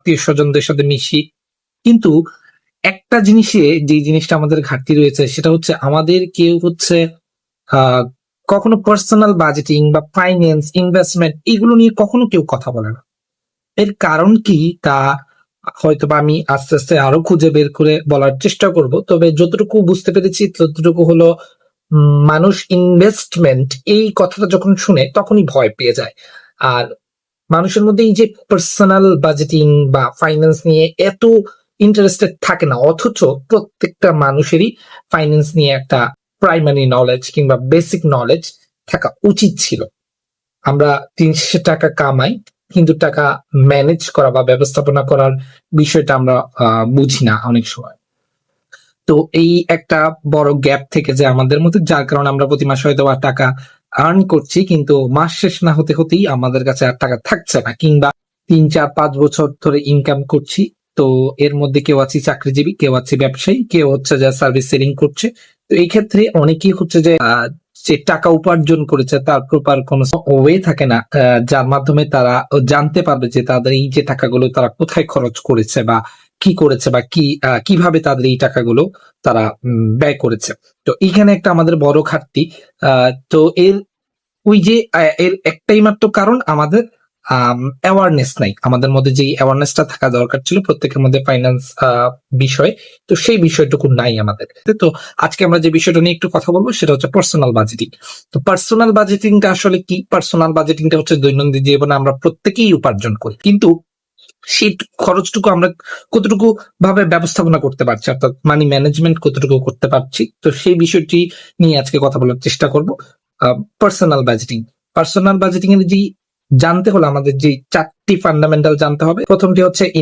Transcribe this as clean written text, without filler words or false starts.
আত্মীয় স্বজনদের সাথে মিশি, কিন্তু একটা জিনিসে যে জিনিসটা আমাদের ঘাটতি রয়েছে সেটা হচ্ছে আমাদের কেউ হচ্ছে আহ কখনো পার্সোনাল বাজেটিং বা ফাইন্যান্স ইনভেস্টমেন্ট এগুলো নিয়ে কখনো কেউ কথা বলে না। এর কারণ কি তা হয়তোবা আমি আস্তে আস্তে আরো খুঁজে বের করে বলার চেষ্টা করব, তবে যতটুকু বুঝতে পেরেছি ততটুকু হলো মানুষ ইনভেস্টমেন্ট এই কথাটা যখন শুনে তখনই ভয় পেয়ে যায়। আর মানুষের মধ্যে এই যে পার্সোনাল বাজেটিং বা ফাইন্যান্স নিয়ে এত ইন্টারেস্টেড থাকে না, অথচ প্রত্যেকটা মানুষেরই ফাইন্যান্স নিয়ে একটা প্রাইমারি নলেজ কিংবা বেসিক নলেজ থাকা উচিত ছিল। আমরা ৩০০ টাকা কামাই, কিন্তু টাকা ম্যানেজ করা বা ব্যবস্থাপনা করার বিষয়টা আমরা বুঝি না অনেক সময়। তো এই একটা বড় গ্যাপ থেকে যে আমাদের মধ্যে, যার কারণে আমরা প্রতি মাসে হয়তো বা টাকা আর্ন করছি, কিন্তু মাস শেষ না হতে হতেই আমাদের কাছে আর টাকা থাকছে না, কিংবা ৩, ৪, ৫ বছর ধরে ইনকাম করছি, তো এর মধ্যে কেউ আছে চাকরিজীবী, কেউ আছে ব্যবসায়ী, কেউ হচ্ছে যে সার্ভিস সেলিং করছে। তো এই ক্ষেত্রে অনেকেই হচ্ছে যে টাকা উপার্জন করেছে তার প্রপার কোনো ওয়ে থাকে না, যার মাধ্যমে তারা জানতে পারবে যে তাদের এই যে টাকাগুলো তারা কোথায় খরচ করেছে বা কি করেছে বা কিভাবে তাদের এই টাকাগুলো তারা ব্যয় করেছে। তো এইখানে একটা আমাদের বড় ঘাটতি। তো ওই যে এর একটাই মাত্র কারণ, আমাদের অ্যাওয়ারনেস নাই। আমাদের মধ্যে যে অ্যাওয়ারনেসটা থাকা দরকার ছিল প্রত্যেকের মধ্যে ফাইন্যান্স বিষয়, তো সেই বিষয়টুকু নাই আমাদের। তো আজকে আমরা যে বিষয়টা নিয়ে একটু কথা বলবো সেটা হচ্ছে পার্সোনাল বাজেটিং। তো পার্সোনাল বাজেটিংটা আসলে কি? পার্সোনাল বাজেটিংটা হচ্ছে দৈনন্দিন জীবনে আমরা প্রত্যেকেই উপার্জন করি, কিন্তু সেই খরচটুকু আমরা কতটুকু ভাবে ব্যবস্থাপনা করতে পারছি, অর্থাৎ মানি ম্যানেজমেন্ট কতটুকু করতে পারছি, তো সেই বিষয়টি নিয়ে আজকে কথা বলার চেষ্টা করব। পার্সোনাল বাজেটিং, পার্সোনাল বাজেটিং এর যে জানতে হলে আমাদের যে 4টি ফান্ডামেন্টাল জানতে হবে। প্রথমটি হচ্ছে